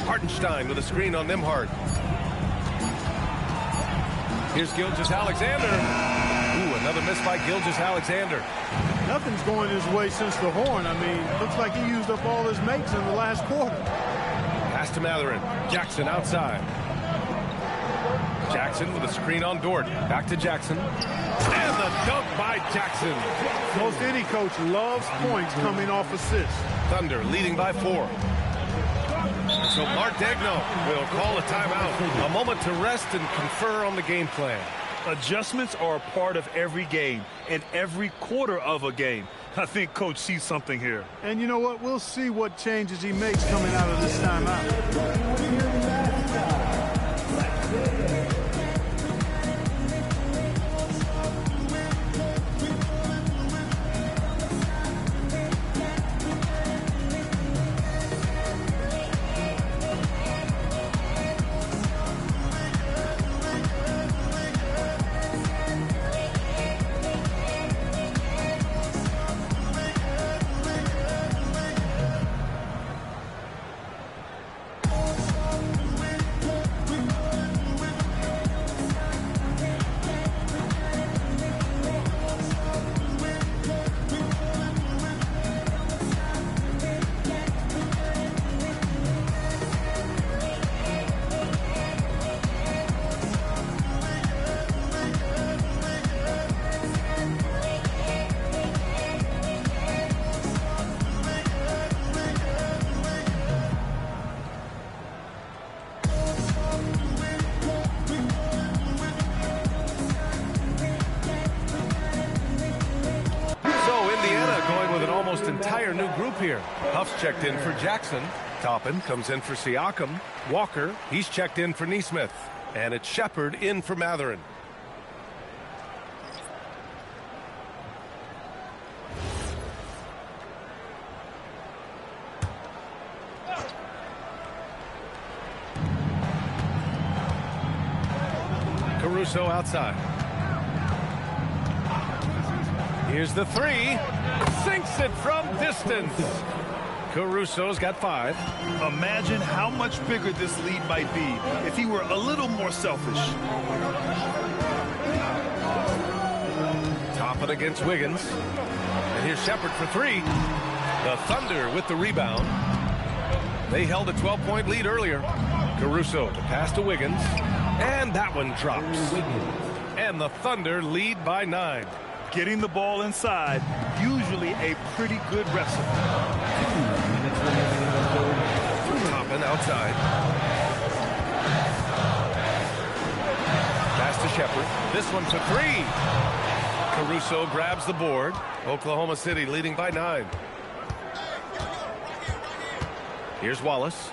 S2: Hartenstein with a screen on Nembhard. Here's Gilgeous-Alexander. Ooh, another miss by Gilgeous-Alexander.
S5: Nothing's going his way since the horn. I mean, looks like he used up all his mates in the last quarter.
S2: Pass to Mathurin. Jackson outside. Jackson with a screen on Dort. Back to Jackson. And the dunk by Jackson.
S5: Most any coach loves points coming off assists.
S2: Thunder leading by 4. So Mark Daigneault will call a timeout. A moment to rest and confer on the game plan.
S3: Adjustments are a part of every game and every quarter of a game. I think Coach sees something here.
S5: And you know what? We'll see what changes he makes coming out of this timeout.
S2: Entire new group here. Huff's checked in for Jackson. Toppin comes in for Siakam. Walker, he's checked in for Nesmith. And it's Shepard in for Mathurin. Caruso outside. Here's the 3. Sinks it from distance. Caruso's got 5.
S3: Imagine how much bigger this lead might be if he were a little more selfish.
S2: Toppin against Wiggins. And here's Shepard for 3. The Thunder with the rebound. They held a 12-point lead earlier. Caruso to pass to Wiggins. And that one drops. And the Thunder lead by 9.
S3: Getting the ball inside, usually a pretty good recipe.
S2: Toppin outside. Pass to Shepard. This one for 3. Caruso grabs the board. Oklahoma City leading by 9. Here's Wallace.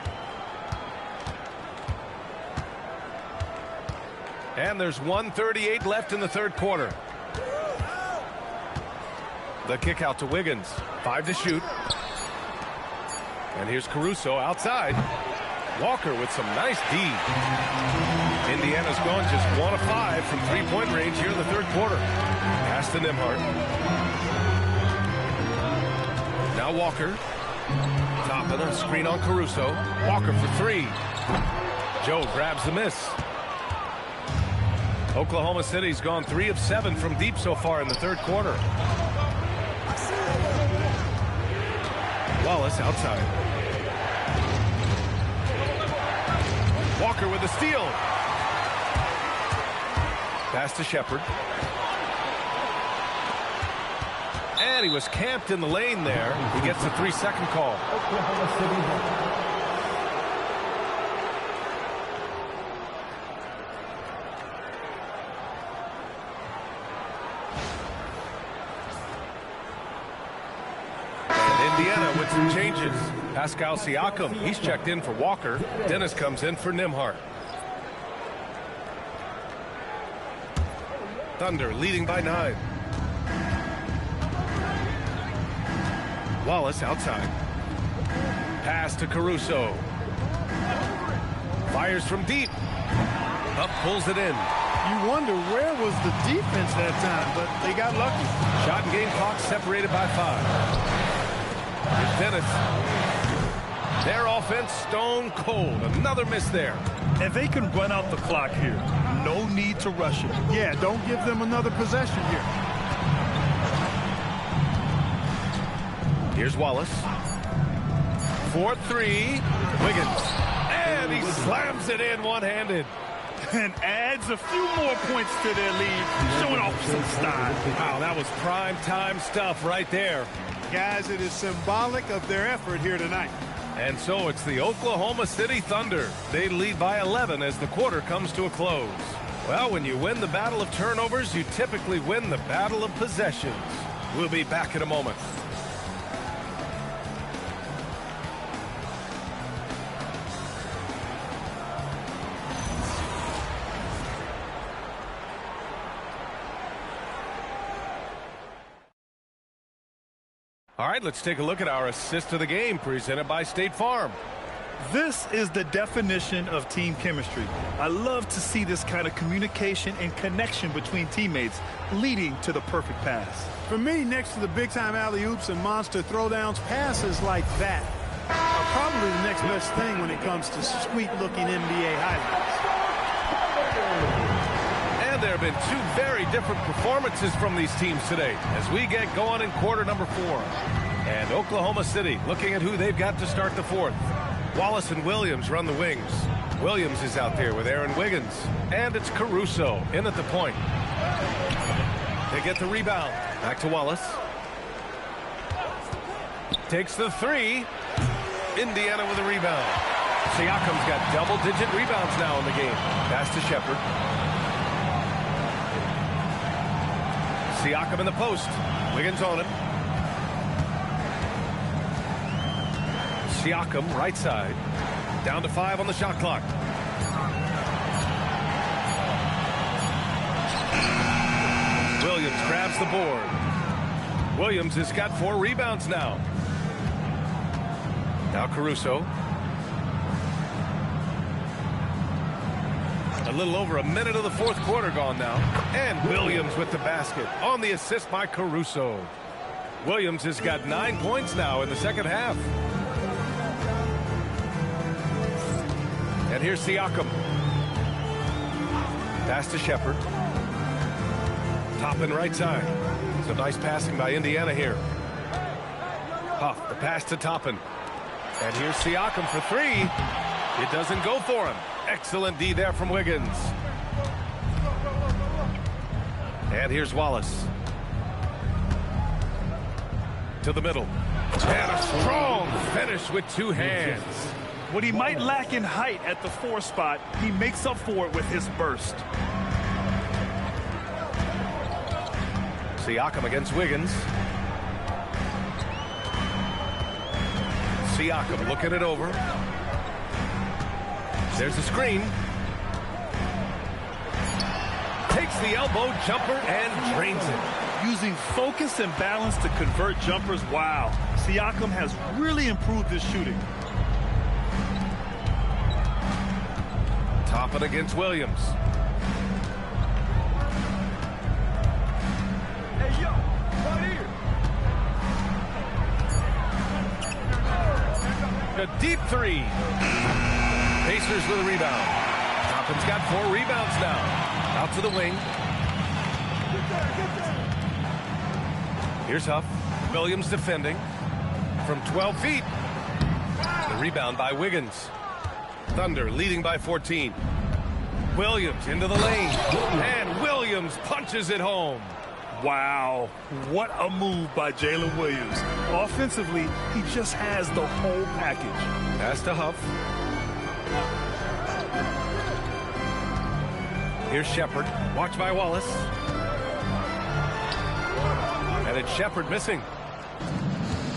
S2: And there's 1:38 left in the third quarter. The kick out to Wiggins. 5 to shoot. And here's Caruso outside. Walker with some nice D. Indiana's gone just 1 of 5 from three-point range here in the third quarter. Pass to Nembhard. Now Walker. Top of the screen on Caruso. Walker for 3. Joe grabs the miss. Oklahoma City's gone 3 of 7 from deep so far in the third quarter. Wallace outside. Walker with the steal. Pass to Shepard. And he was camped in the lane there. He gets a 3-second call.
S1: Oklahoma City.
S2: Indiana with some changes. Pascal Siakam, he's checked in for Walker. Dennis comes in for Nembhard. Thunder leading by 9. Wallace outside. Pass to Caruso. Fires from deep. Up, pulls it in.
S5: You wonder where was the defense that time, but they got lucky.
S2: Shot and game clock separated by 5. Here's Dennis. Their offense stone cold. Another miss there.
S3: And they can run out the clock here. No need to rush it.
S5: Yeah, don't give them another possession here.
S2: Here's Wallace. 4-3. Wiggins. And he slams it in one-handed.
S3: And adds a few more points to their lead, showing off some style.
S2: Wow, that was prime time stuff right there.
S5: Guys, it is symbolic of their effort here tonight.
S2: And so it's the Oklahoma City Thunder. They lead by 11 as the quarter comes to a close. Well, when you win the battle of turnovers, you typically win the battle of possessions. We'll be back in a moment. All right, let's take a look at our assist of the game presented by State Farm.
S3: This is the definition of team chemistry. I love to see this kind of communication and connection between teammates leading to the perfect pass.
S5: For me, next to the big-time alley-oops and monster throwdowns, passes like that are probably the next best thing when it comes to sweet-looking NBA highlights.
S2: And there have been 2 very different performances from these teams today as we get going in quarter number 4. And Oklahoma City looking at who they've got to start the 4th. Wallace and Williams run the wings. Williams is out there with Aaron Wiggins. And it's Caruso in at the point. They get the rebound. Back to Wallace. Takes the 3. Indiana with a rebound. Siakam's got double-digit rebounds now in the game. Pass to Shepard. Siakam in the post. Wiggins on him. Siakam right side. Down to 5 on the shot clock. Williams grabs the board. Williams has got 4 rebounds now. Now Caruso. A little over a minute of the 4th quarter gone now. And Williams with the basket on the assist by Caruso. Williams has got 9 points now in the second half. And here's Siakam. Pass to Shepard. Top and right side. Some nice passing by Indiana here. Huff, the pass to Toppin. And here's Siakam for 3. It doesn't go for him. Excellent D there from Wiggins. And here's Wallace. To the middle. And a strong finish with 2 hands.
S3: What he might lack in height at the 4 spot, he makes up for it with his burst.
S2: Siakam against Wiggins. Siakam looking it over. There's the screen. Takes the elbow jumper and drains it.
S3: Using focus and balance to convert jumpers, wow. Siakam has really improved his shooting.
S2: Toppin against Williams.
S3: Hey, yo, right here.
S2: A deep three. Pacers with a rebound. Toppin's got 4 rebounds now. Out to the wing. Here's Huff. Williams defending from 12 feet. The rebound by Wiggins. Thunder leading by 14. Williams into the lane. And Williams punches it home.
S3: Wow, what a move by Jalen Williams. Offensively, he just has the whole package.
S2: Pass to Huff. Here's Shepard. Watch by Wallace. And it's Shepard missing.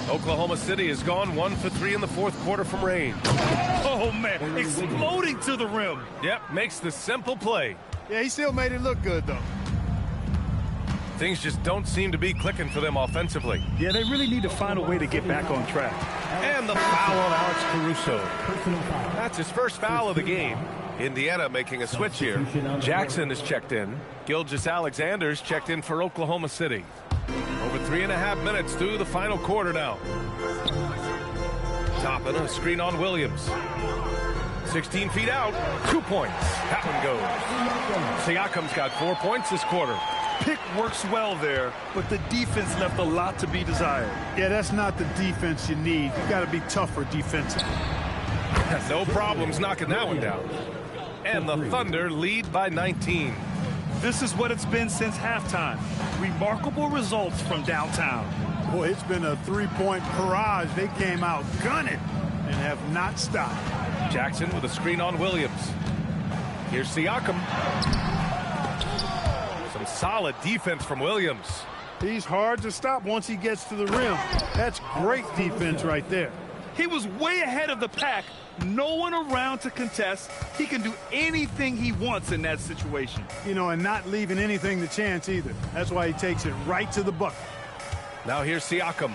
S2: Oklahoma City has gone 1 for 3 in the 4th quarter from range.
S3: Oh, man, exploding to the rim.
S2: Yep, makes the simple play.
S5: Yeah, he still made it look good, though.
S2: Things just don't seem to be clicking for them offensively.
S3: Yeah, they really need to find a way to get back on track.
S2: And the foul on Alex Caruso. That's his first foul of the game. Indiana making a switch here. Jackson is checked in. Gilgeous-Alexander's checked in for Oklahoma City. Over 3.5 minutes through the final quarter now. Toppin, a screen on Williams. 16 feet out, 2 points. That one goes. Siakam's got 4 points this quarter.
S3: Pick works well there, but the defense left a lot to be desired.
S5: Yeah, that's not the defense you need. You got to be tougher defensively.
S2: No problems knocking that one down. And the Thunder lead by 19.
S3: This is what it's been since halftime. Remarkable results from downtown.
S5: Boy, it's been a 3-point barrage. They came out gunning and have not stopped.
S2: Jackson with a screen on Williams. Here's Siakam. Some solid defense from Williams.
S5: He's hard to stop once he gets to the rim. That's great defense right there.
S3: He was way ahead of the pack. No one around to contest. He can do anything he wants in that situation.
S5: You know, and not leaving anything to chance either. That's why he takes it right to the bucket.
S2: Now here's Siakam.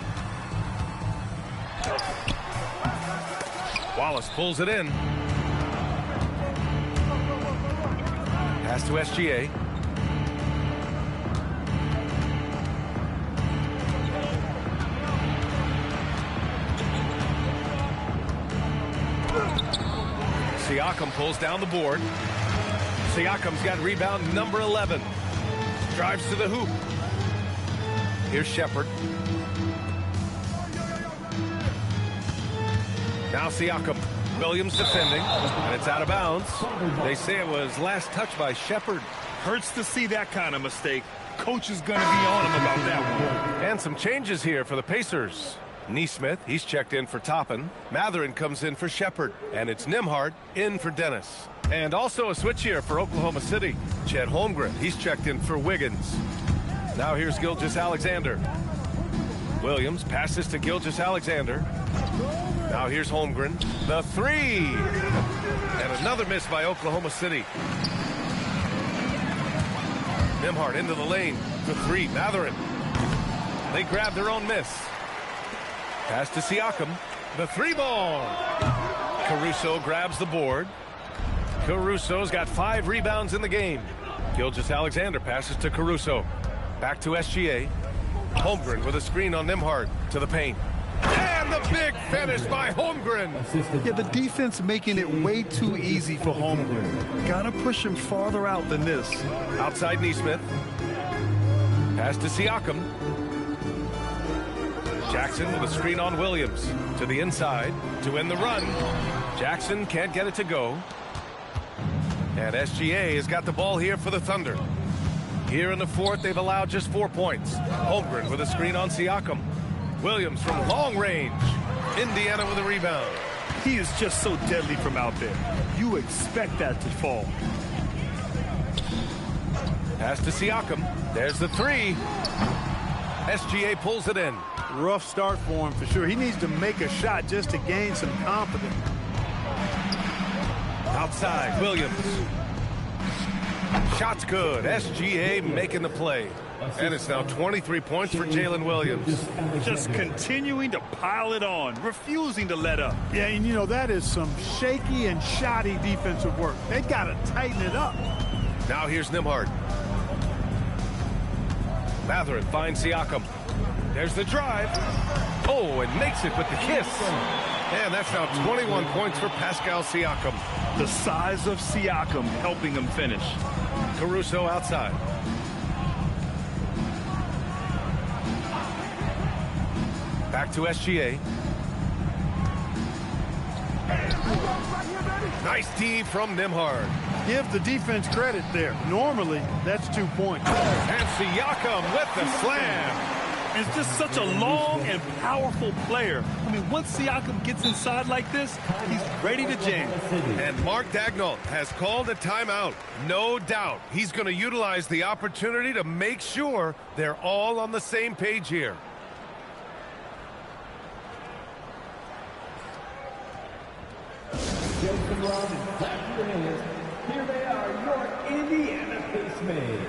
S2: Wallace pulls it in. Pass to SGA. Siakam pulls down the board. Siakam's got rebound number 11. Drives to the hoop. Here's Shepard. Now Siakam. Williams defending, and it's out of bounds. They say it was last touched by Shepard.
S3: Hurts to see that kind of mistake. Coach is going to be on him about that one.
S2: And some changes here for the Pacers. Neesmith, he's checked in for Toppin. Matherin comes in for Shepard. And it's Nembhard in for Dennis. And also a switch here for Oklahoma City. Chet Holmgren, he's checked in for Wiggins. Now here's Gilgeous-Alexander. Williams passes to Gilgeous-Alexander. Now here's Holmgren. The three. And another miss by Oklahoma City. Nembhard into the lane. The three. Matherin. They grab their own miss. Pass to Siakam. The three ball. Caruso grabs the board. Caruso's got 5 rebounds in the game. Gilgeous-Alexander passes to Caruso. Back to SGA. Holmgren with a screen on Nembhard to the paint. And the big finish by Holmgren.
S6: Yeah, the defense making it way too easy for Holmgren. Gotta push him farther out than this.
S2: Outside Neesmith. Pass to Siakam. Jackson with a screen on Williams. To the inside to win the run. Jackson can't get it to go. And SGA has got the ball here for the Thunder. Here in the fourth, they've allowed just 4 points. Holmgren with a screen on Siakam. Williams from long range. Indiana with a rebound.
S3: He is just so deadly from out there. You expect that to fall.
S2: Pass to Siakam. There's the three. SGA pulls it in.
S5: Rough start for him for sure. He needs to make a shot just to gain some confidence.
S2: Outside, Williams. Shot's good. SGA making the play. And it's now 23 points for Jalen Williams.
S3: Just continuing to pile it on, refusing to let up.
S5: Yeah, and you know, that is some shaky and shoddy defensive work. They got to tighten it up.
S2: Now here's Nembhard. Mathurin finds Siakam. There's the drive. Oh, and makes it with the kiss. And that's now 21 points for Pascal Siakam.
S3: The size of Siakam helping him finish.
S2: Caruso outside. Back to SGA. Nice D from Nembhard.
S5: Give the defense credit there. Normally, that's 2 points.
S2: And Siakam with the slam.
S3: It's just such a long and powerful player. I mean, once Siakam gets inside like this, he's ready to jam.
S2: And Mark Daigneault has called a timeout. No doubt he's going to utilize the opportunity to make sure they're all on the same page here.
S1: Jason Rollins, clap your hands. Here they are, your Indiana Pacemates.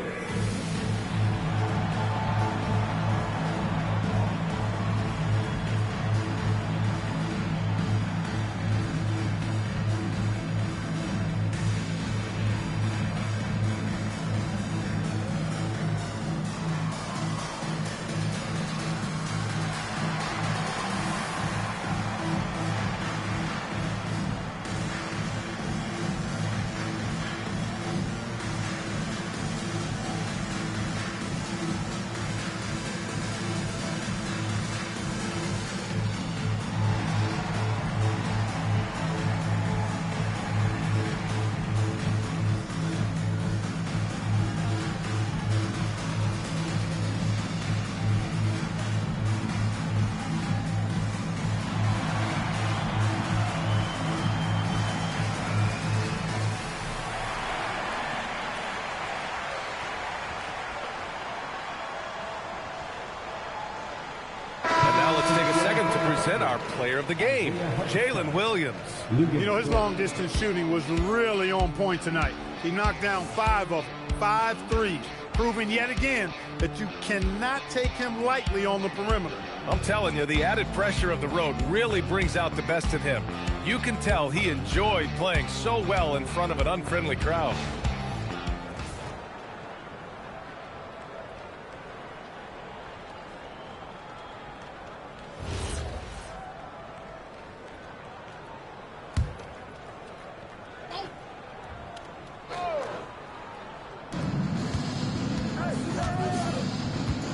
S2: Our player of the game, Jalen Williams.
S5: You know, his long-distance shooting was really on point tonight. He knocked down 5 of 5 threes, proving yet again that you cannot take him lightly on the perimeter.
S2: I'm telling you, the added pressure of the road really brings out the best in him. You can tell he enjoyed playing so well in front of an unfriendly crowd.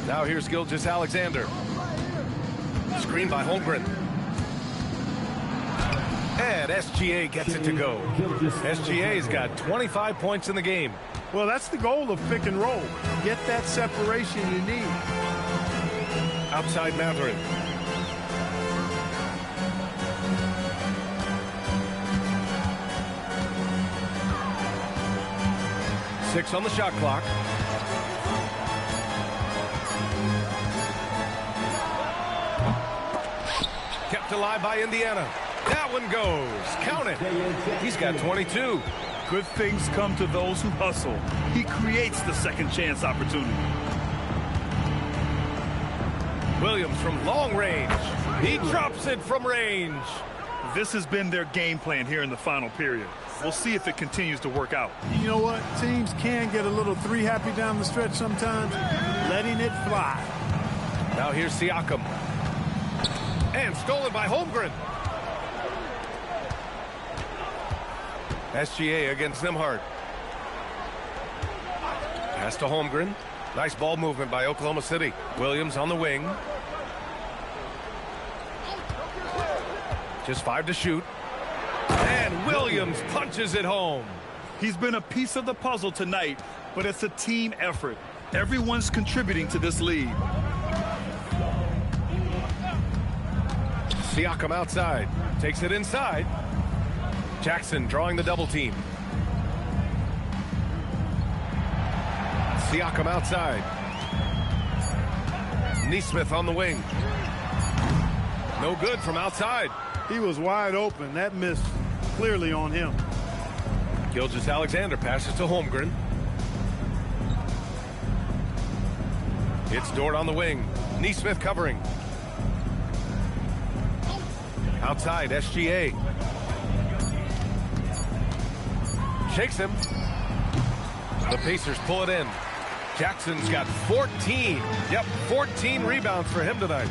S2: Now here's Gilgeous-Alexander. Screen by Holmgren. And SGA gets it to go. SGA's got 25 points in the game.
S5: Well, that's the goal of pick and roll. Get that separation you need.
S2: Outside Mathurin. Six on the shot clock. Kept alive by Indiana. That one goes. Count it. He's got 22.
S3: Good things come to those who hustle. He creates the second chance opportunity.
S2: Williams from long range. He drops it from range.
S3: This has been their game plan here in the final period. We'll see if it continues to work out.
S5: You know what? Teams can get a little three happy down the stretch sometimes. Letting it fly.
S2: Now here's Siakam. And stolen by Holmgren. SGA against Nembhard. Pass to Holmgren. Nice ball movement by Oklahoma City. Williams on the wing. Just 5 to shoot. And Williams punches it home.
S3: He's been a piece of the puzzle tonight, but it's a team effort. Everyone's contributing to this lead.
S2: Siakam outside. Takes it inside. Jackson drawing the double team. Siakam outside. Nesmith on the wing. No good from outside.
S5: He was wide open. That miss clearly on him.
S2: Gilgeous-Alexander passes to Holmgren. It's Dort on the wing. Neesmith covering. Outside, SGA. Shakes him. The Pacers pull it in. Jackson's got 14. Yep, 14 rebounds for him tonight.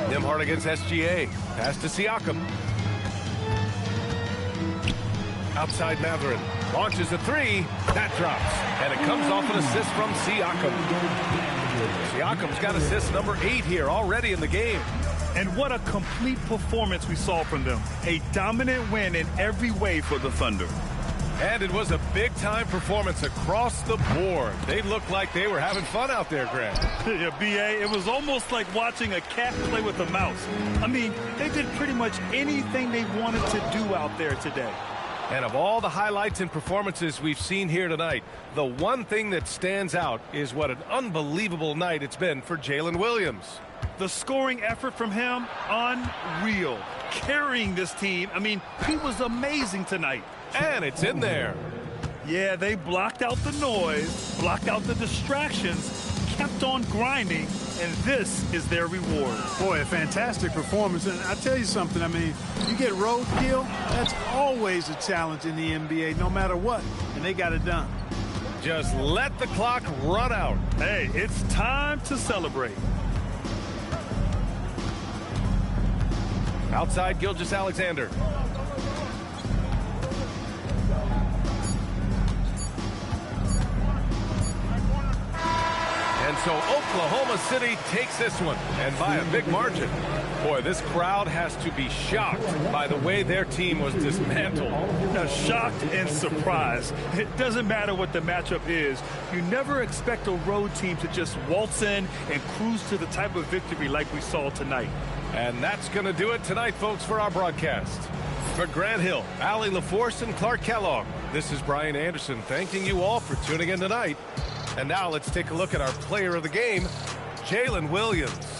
S2: Nembhard against SGA. Pass to Siakam. Outside Mathurin. Launches a three. That drops. And it comes off an assist from Siakam. Siakam's got assist number 8 here already in the game.
S3: And what a complete performance we saw from them. A dominant win in every way for the Thunder.
S2: And it was a big-time performance across the board. They looked like they were having fun out there, Grant.
S3: Yeah, B.A., it was almost like watching a cat play with a mouse. I mean, they did pretty much anything they wanted to do out there today.
S2: And of all the highlights and performances we've seen here tonight, the one thing that stands out is what an unbelievable night it's been for Jalen Williams.
S3: The scoring effort from him, unreal. Carrying this team, I mean, he was amazing tonight.
S2: And it's in there.
S3: Yeah, they blocked out the noise, blocked out the distractions, kept on grinding, and this is their reward.
S5: Boy, a fantastic performance. And I'll tell you something, I mean, you get roadkill, that's always a challenge in the NBA, no matter what, and they got it done.
S2: Just let the clock run out.
S3: Hey, it's time to celebrate.
S2: Outside Gilgeous-Alexander. And so Oklahoma City takes this one, and by a big margin. Boy, this crowd has to be shocked by the way their team was dismantled.
S3: Now, shocked and surprised. It doesn't matter what the matchup is. You never expect a road team to just waltz in and cruise to the type of victory like we saw tonight.
S2: And that's going to do it tonight, folks, for our broadcast. For Grant Hill, Allie LaForce, and Clark Kellogg, this is Brian Anderson thanking you all for tuning in tonight. And now let's take a look at our player of the game, Jalen Williams.